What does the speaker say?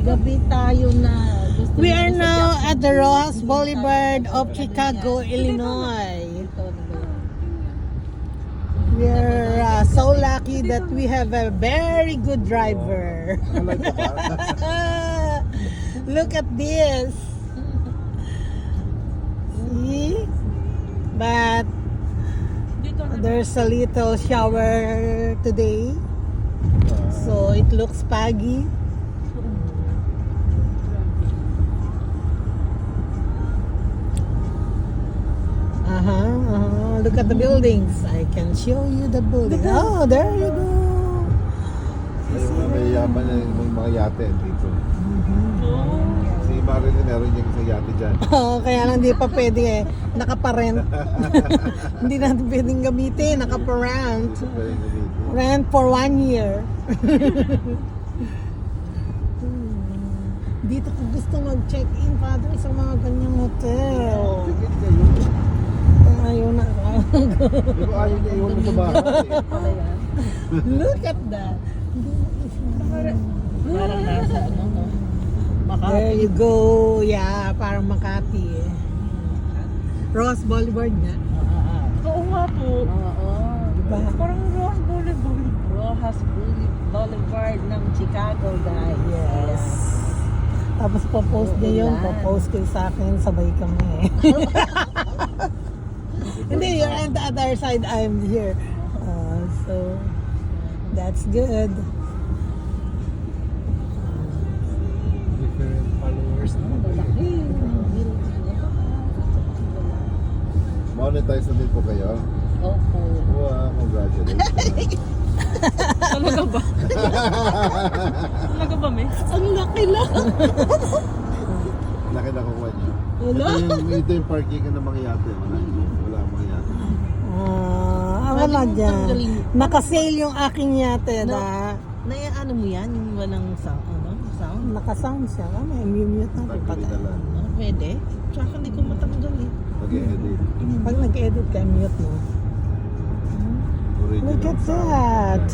gabi tayo na. Gusto We mo are sa now Jackson at the Beach. Ross Hindi Boulevard tayo of sa Chicago, Ganyan. Illinois. Ito, ano ba yan? We are so lucky that we have a very good driver. Look at this. See? But there's a little shower today. So it looks paggy. Look at the buildings. I can show you the building. Oh, there you go. Yung mga mayayaman na yung mga yate dito. Si Marilyn meron yung isang yate dyan. Oh, kaya lang hindi pa pwede eh. Nakaparent. Hindi natin pwedeng gamitin. Nakaparent. Dito pa rin dito. Rent for 1 year. Dito ko gusto mag-check-in, Father, sa mga ganyang hotel. Tigil kayo. Ayaw na. Di ba ayaw niya iwan mo sa bahay? Pala yan. Look at that. Parang nasa ano, no? There you go. Yeah, parang Makati eh. Ross Boulevard nga. Oo nga po. Oo. Diba? Parang Ross Boulevard. Rojas Boulevard ng Chicago, guys. Yes. Tapos po-post niya yun. Po-post kayo sa akin. Sabay kami. Hindi, you're on the other side. I'm here. So, that's good. Different followers na. Monetize na din po kayo. Opo. Wow, congratulations. Talaga ba? Talaga ba, May? Ang laki lang. Laki na kukuha niyo. Wala. Ito yung parking ng mga yate. Wala ang mga yate. Wala Pwede mong dyan. tanggalin. Naka-sale yung aking yate na Ano mo yan? Yung walang sound? Ano? Sound? naka-sound siya. May mute natin pag, Tanggalin na lang. Ano, pwede? Tsaka hindi ko matanggal eh. Mag-edit. pag nag-edit ka, mute mo. Original Look at sound. that.